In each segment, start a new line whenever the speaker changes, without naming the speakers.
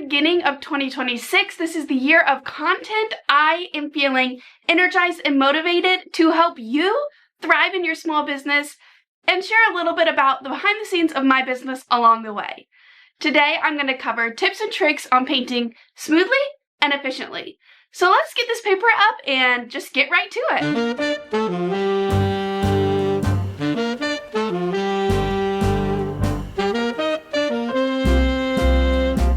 beginning of 2026. This is the year of content. I am feeling energized and motivated to help you thrive in your small business and share a little bit about the behind the scenes of my business along the way. Today, I'm going to cover tips and tricks on painting smoothly and efficiently. So let's get this paper up and just get right to it.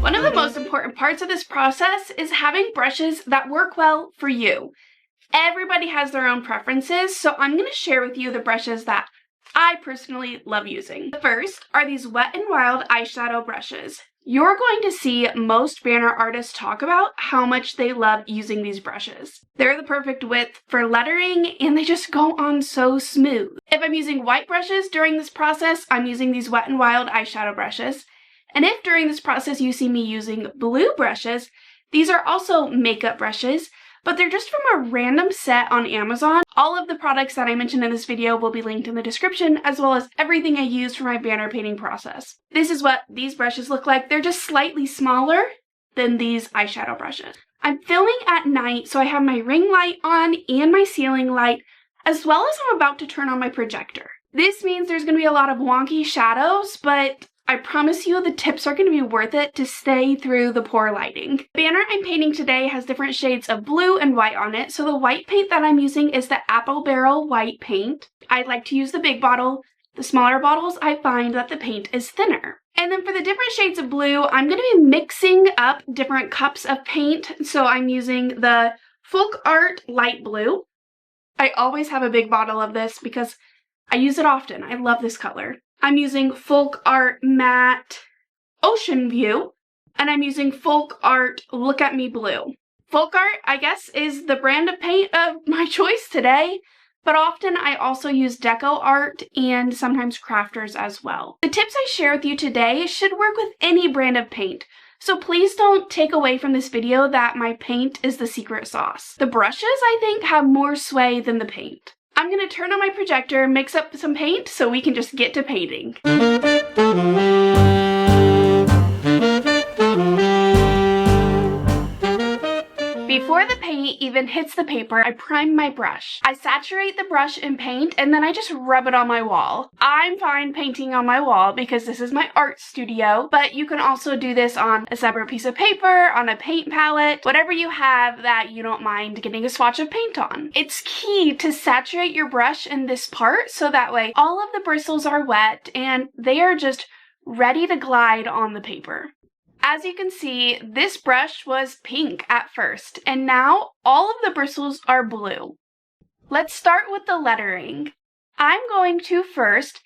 One of the most important parts of this process is having brushes that work well for you. Everybody has their own preferences, so I'm going to share with you the brushes that I personally love using. The first are these Wet n Wild eyeshadow brushes. You're going to see most banner artists talk about how much they love using these brushes. They're the perfect width for lettering and they just go on so smooth. If I'm using white brushes during this process, I'm using these Wet n Wild eyeshadow brushes. And if during this process you see me using blue brushes, these are also makeup brushes, but they're just from a random set on Amazon. All of the products that I mentioned in this video will be linked in the description, as well as everything I use for my banner painting process. This is what these brushes look like. They're just slightly smaller than these eyeshadow brushes. I'm filming at night, so I have my ring light on and my ceiling light, as well as I'm about to turn on my projector. This means there's going to be a lot of wonky shadows, but I promise you the tips are going to be worth it to stay through the poor lighting. The banner I'm painting today has different shades of blue and white on it, so the white paint that I'm using is the Apple Barrel white paint. I like to use the big bottle. The smaller bottles, I find that the paint is thinner. And then for the different shades of blue, I'm going to be mixing up different cups of paint. So I'm using the Folk Art light blue. I always have a big bottle of this because I use it often. I love this color. I'm using Folk Art Matte Ocean View, and I'm using Folk Art Look at Me Blue. Folk Art, I guess, is the brand of paint of my choice today, but often I also use Deco Art and sometimes Crafters as well. The tips I share with you today should work with any brand of paint, so please don't take away from this video that my paint is the secret sauce. The brushes, I think, have more sway than the paint. I'm going to turn on my projector, mix up some paint, so we can just get to painting. Before the paint even hits the paper, I prime my brush. I saturate the brush in paint and then I just rub it on my wall. I'm fine painting on my wall because this is my art studio, but you can also do this on a separate piece of paper, on a paint palette, whatever you have that you don't mind getting a swatch of paint on. It's key to saturate your brush in this part so that way all of the bristles are wet and they are just ready to glide on the paper. As you can see, this brush was pink at first, and now all of the bristles are blue. Let's start with the lettering. I'm going to first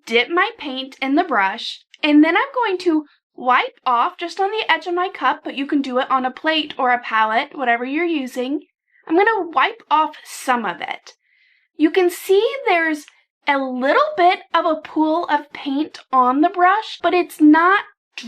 dip my paint in the brush, and then I'm going to wipe off just on the edge of my cup, but you can do it on a plate or a palette, whatever you're using. I'm going to wipe off some of it. You can see there's a little bit of a pool of paint on the brush, but it's not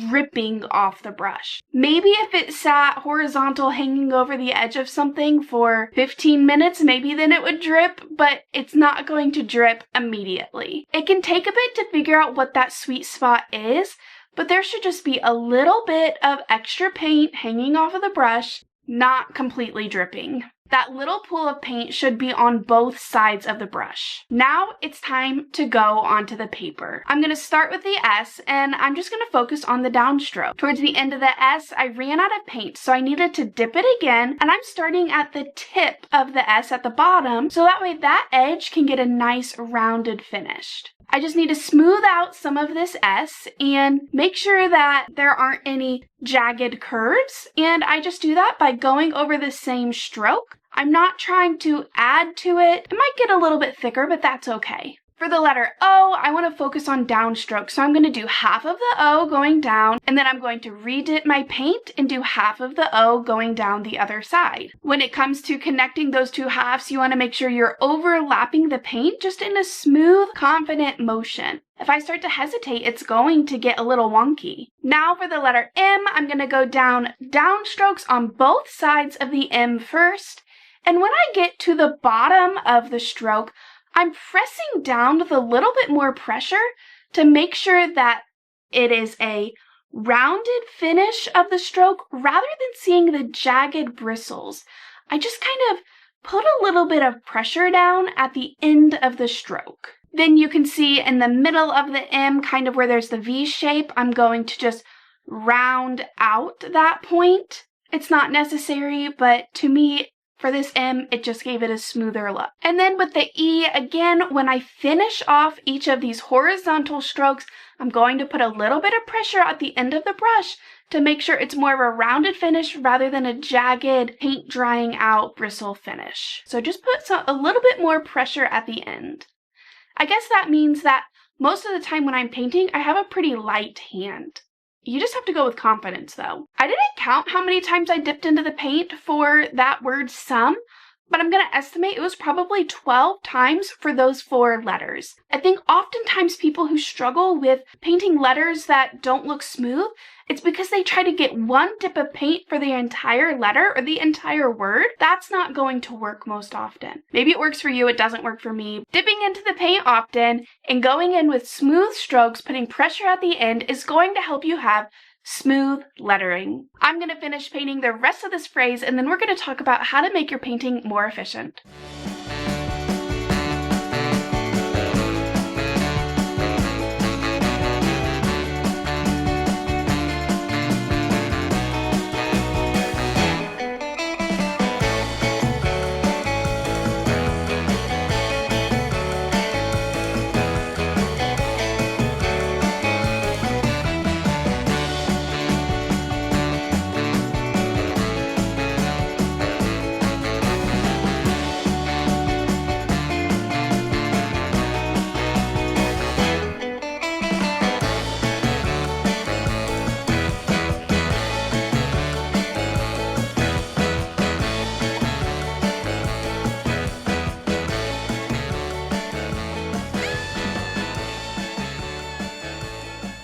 dripping off the brush. Maybe if it sat horizontal hanging over the edge of something for 15 minutes, maybe then it would drip, but it's not going to drip immediately. It can take a bit to figure out what that sweet spot is, but there should just be a little bit of extra paint hanging off of the brush, not completely dripping. That little pool of paint should be on both sides of the brush. Now it's time to go onto the paper. I'm going to start with the S and I'm just going to focus on the downstroke. Towards the end of the S, I ran out of paint, so I needed to dip it again, and I'm starting at the tip of the S at the bottom, so that way that edge can get a nice rounded finish. I just need to smooth out some of this S and make sure that there aren't any jagged curves, and I just do that by going over the same stroke. I'm not trying to add to it. It might get a little bit thicker, but that's okay. For the letter O, I want to focus on downstroke, so I'm going to do half of the O going down, and then I'm going to redip my paint and do half of the O going down the other side. When it comes to connecting those two halves, you want to make sure you're overlapping the paint just in a smooth, confident motion. If I start to hesitate, it's going to get a little wonky. Now for the letter M, I'm going to go down downstrokes on both sides of the M first, and when I get to the bottom of the stroke, I'm pressing down with a little bit more pressure to make sure that it is a rounded finish of the stroke rather than seeing the jagged bristles. I just kind of put a little bit of pressure down at the end of the stroke. Then you can see in the middle of the M, kind of where there's the V shape, I'm going to just round out that point. It's not necessary, but to me, for this M, it just gave it a smoother look. And then with the E, again, when I finish off each of these horizontal strokes, I'm going to put a little bit of pressure at the end of the brush to make sure it's more of a rounded finish rather than a jagged paint drying out bristle finish. So just put a little bit more pressure at the end. I guess that means that most of the time when I'm painting, I have a pretty light hand. You just have to go with confidence though. I didn't count how many times I dipped into the paint for that word some, but I'm going to estimate it was probably 12 times for those 4 letters. I think oftentimes people who struggle with painting letters that don't look smooth, it's because they try to get one dip of paint for the entire letter or the entire word. That's not going to work most often. Maybe it works for you, it doesn't work for me. Dipping into the paint often and going in with smooth strokes, putting pressure at the end is going to help you have smooth lettering. I'm going to finish painting the rest of this phrase and then we're going to talk about how to make your painting more efficient.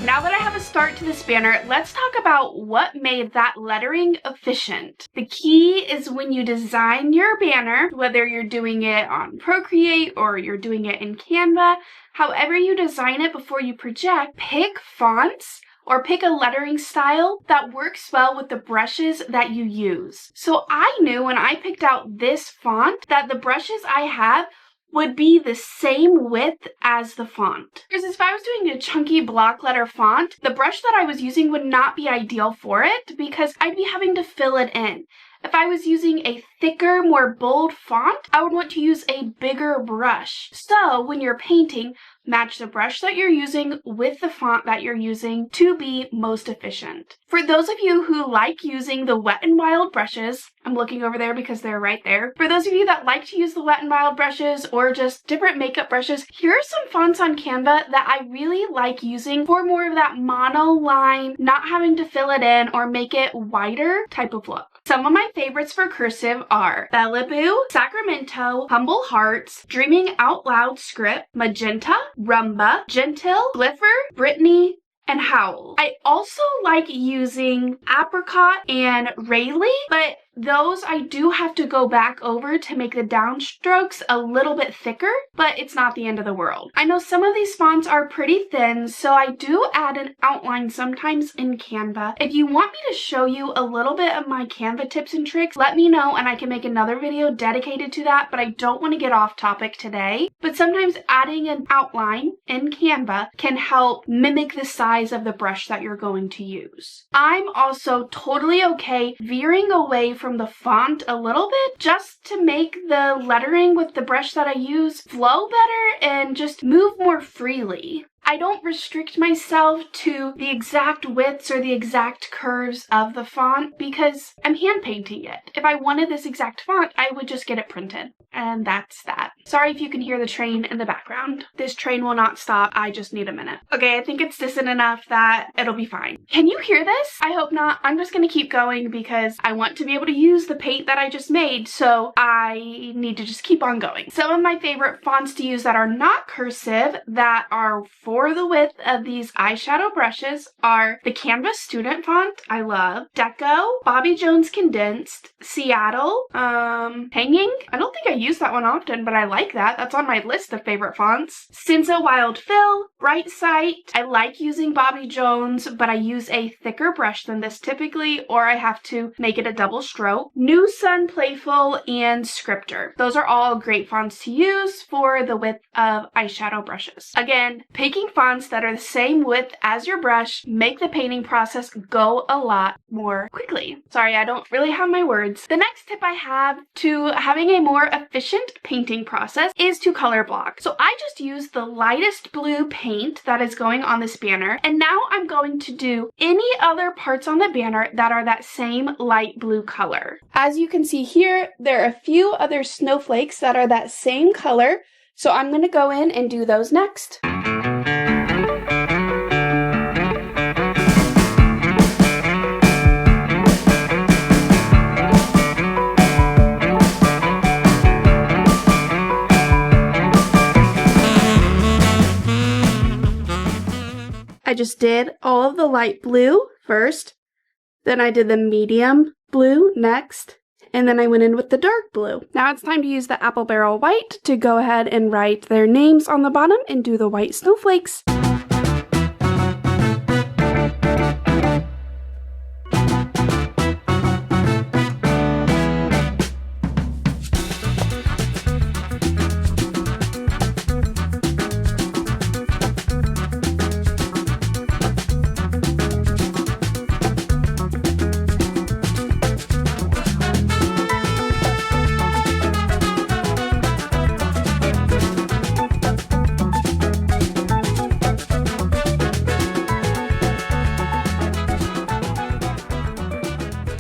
Now that I have a start to this banner, let's talk about what made that lettering efficient. The key is when you design your banner, whether you're doing it on Procreate or you're doing it in Canva, however you design it before you project, pick fonts or pick a lettering style that works well with the brushes that you use. So I knew when I picked out this font that the brushes I have would be the same width as the font. Because if I was doing a chunky block letter font, the brush that I was using would not be ideal for it because I'd be having to fill it in. If I was using a thicker, more bold font, I would want to use a bigger brush. So when you're painting, match the brush that you're using with the font that you're using to be most efficient. For those of you who like using the Wet n Wild brushes, I'm looking over there because they're right there. For those of you that like to use the Wet n Wild brushes or just different makeup brushes, here are some fonts on Canva that I really like using for more of that monoline, not having to fill it in or make it wider type of look. Some of my favorites for cursive are Bellaboo, Sacramento, Humble Hearts, Dreaming Out Loud Script, Magenta, Rumba, Gentle, Gliffer, Brittany, and Howl. I also like using Apricot and Rayleigh, but those I do have to go back over to make the downstrokes a little bit thicker, but it's not the end of the world. I know some of these fonts are pretty thin, so I do add an outline sometimes in Canva. If you want me to show you a little bit of my Canva tips and tricks, let me know and I can make another video dedicated to that, but I don't want to get off topic today. But sometimes adding an outline in Canva can help mimic the size of the brush that you're going to use. I'm also totally okay veering away from the font a little bit just to make the lettering with the brush that I use flow better and just move more freely. I don't restrict myself to the exact widths or the exact curves of the font because I'm hand painting it. If I wanted this exact font, I would just get it printed. And that's that. Sorry if you can hear the train in the background. This train will not stop. I just need a minute. Okay, I think it's distant enough that it'll be fine. Can you hear this? I hope not. I'm just gonna keep going because I want to be able to use the paint that I just made, so I need to just keep on going. Some of my favorite fonts to use that are not cursive, that are for for the width of these eyeshadow brushes are the Canvas Student Font, I love, Deco, Bobby Jones Condensed, Seattle, Hanging. I don't think I use that one often, but I like that. That's on my list of favorite fonts. Cinza Wild Fill, Bright Sight. I like using Bobby Jones, but I use a thicker brush than this typically, or I have to make it a double stroke. New Sun Playful and Scripter. Those are all great fonts to use for the width of eyeshadow brushes. Again, picking fonts that are the same width as your brush make the painting process go a lot more quickly. Sorry, I don't really have my words. The next tip I have to having a more efficient painting process is to color block. So I just use the lightest blue paint that is going on this banner, and now I'm going to do any other parts on the banner that are that same light blue color. As you can see here, there are a few other snowflakes that are that same color, so I'm going to go in and do those next. I just did all of the light blue first, then I did the medium blue next, and then I went in with the dark blue. Now it's time to use the Apple Barrel White to go ahead and write their names on the bottom and do the white snowflakes.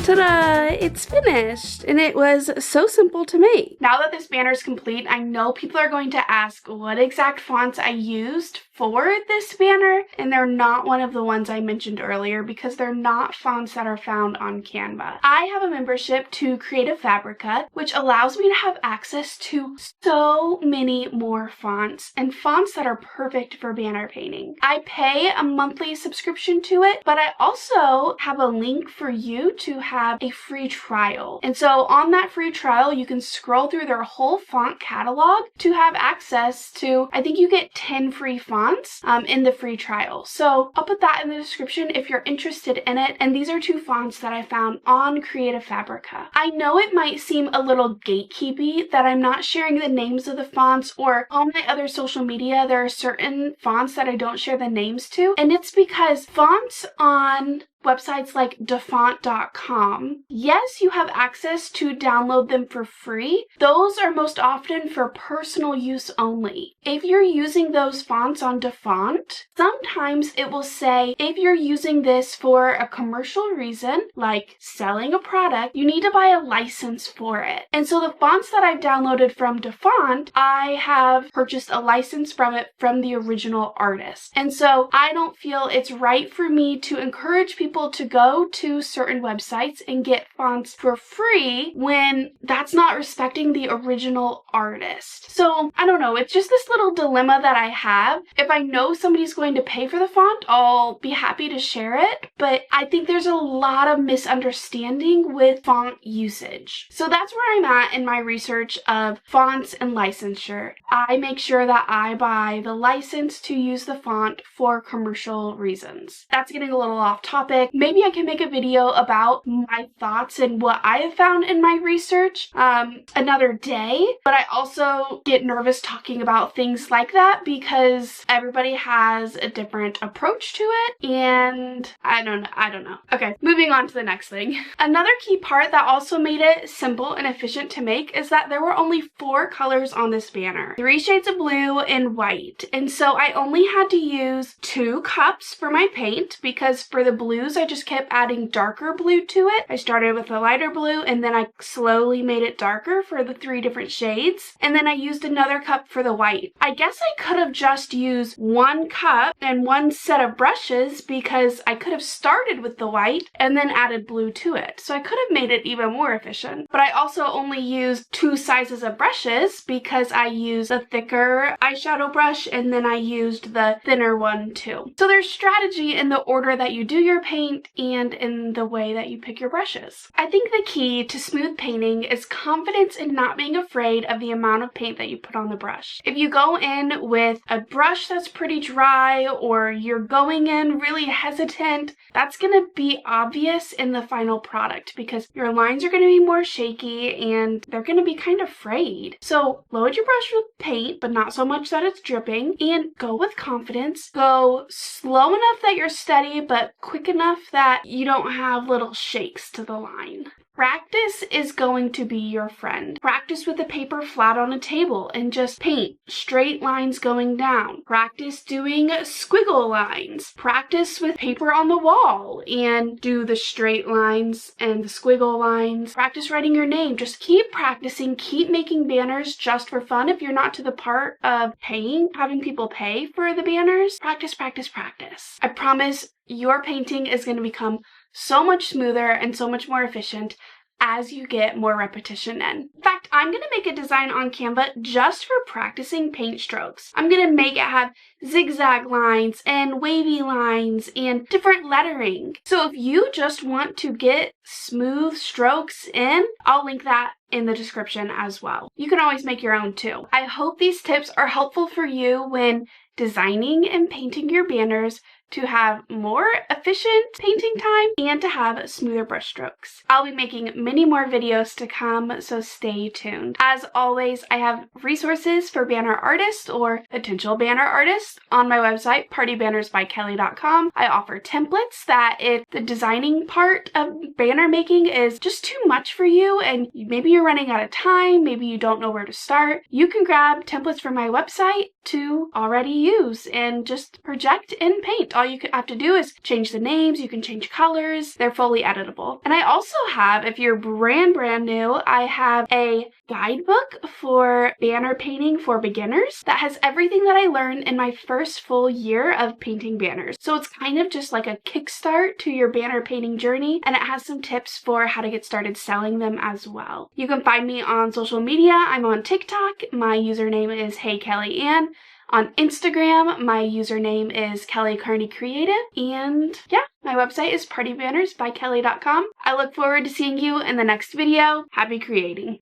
Ta-da! It's finished, and it was so simple to make. Now that this banner is complete, I know people are going to ask what exact fonts I used for this banner, and they're not one of the ones I mentioned earlier because they're not fonts that are found on Canva. I have a membership to Creative Fabrica, which allows me to have access to so many more fonts, and fonts that are perfect for banner painting. I pay a monthly subscription to it, but I also have a link for you to have a free trial. And so on that free trial, you can scroll through their whole font catalog to have access to, I think you get 10 free fonts in the free trial. So I'll put that in the description if you're interested in it. And these are two fonts that I found on Creative Fabrica. I know it might seem a little gatekeepy that I'm not sharing the names of the fonts, or on my other social media, there are certain fonts that I don't share the names to. And it's because fonts on websites like dafont.com, yes, you have access to download them for free. Those are most often for personal use only. If you're using those fonts on Dafont, sometimes it will say if you're using this for a commercial reason, like selling a product, you need to buy a license for it. And so the fonts that I've downloaded from Dafont, I have purchased a license from it from the original artist. And so I don't feel it's right for me to encourage people to go to certain websites and get fonts for free when that's not respecting the original artist. So I don't know, it's just this little dilemma that I have. If I know somebody's going to pay for the font, I'll be happy to share it, but I think there's a lot of misunderstanding with font usage. So that's where I'm at in my research of fonts and licensure. I make sure that I buy the license to use the font for commercial reasons. That's getting a little off topic. Maybe I can make a video about my thoughts and what I have found in my research another day, but I also get nervous talking about things like that because everybody has a different approach to it, and I don't know. Okay, moving on to the next thing. Another key part that also made it simple and efficient to make is that there were only 4 colors on this banner, 3 shades of blue and white, and so I only had to use 2 cups for my paint because for the blue blues, I just kept adding darker blue to it. I started with a lighter blue and then I slowly made it darker for the 3 different shades. And then I used another cup for the white. I guess I could have just used 1 cup and 1 set of brushes because I could have started with the white and then added blue to it. So I could have made it even more efficient. But I also only used 2 sizes of brushes because I used a thicker eyeshadow brush and then I used the thinner one too. So there's strategy in the order that you do your paint and in the way that you pick your brushes. I think the key to smooth painting is confidence in not being afraid of the amount of paint that you put on the brush. If you go in with a brush that's pretty dry or you're going in really hesitant, that's going to be obvious in the final product because your lines are going to be more shaky and they're going to be kind of frayed. So load your brush with paint, but not so much that it's dripping, and go with confidence. Go slow enough that you're steady, but quick enough that you don't have little shakes to the line. Practice is going to be your friend. Practice with the paper flat on a table and just paint straight lines going down. Practice doing squiggle lines. Practice with paper on the wall and do the straight lines and the squiggle lines. Practice writing your name. Just keep practicing. Keep making banners just for fun. If you're not to the part of having people pay for the banners, practice, practice, practice. I promise your painting is going to become so much smoother and so much more efficient as you get more repetition in. In fact, I'm going to make a design on Canva just for practicing paint strokes. I'm going to make it have zigzag lines and wavy lines and different lettering. So if you just want to get smooth strokes in, I'll link that in the description as well. You can always make your own too. I hope these tips are helpful for you when designing and painting your banners to have more efficient painting time and to have smoother brush strokes. I'll be making many more videos to come, so stay tuned. As always, I have resources for banner artists or potential banner artists on my website, partybannersbykelly.com. I offer templates that if the designing part of banner making is just too much for you and maybe you're running out of time, maybe you don't know where to start, you can grab templates from my website to already use and just project and paint. All you have to do is change the names, you can change colors, they're fully editable. And I also have, if you're brand new, I have a guidebook for banner painting for beginners that has everything that I learned in my first full year of painting banners. So it's kind of just like a kickstart to your banner painting journey, and it has some tips for how to get started selling them as well. You can find me on social media. I'm on TikTok. My username is HeyKellyAnn. On Instagram, my username is Kelly Carney Creative. And yeah, my website is partybannersbykelly.com. I look forward to seeing you in the next video. Happy creating!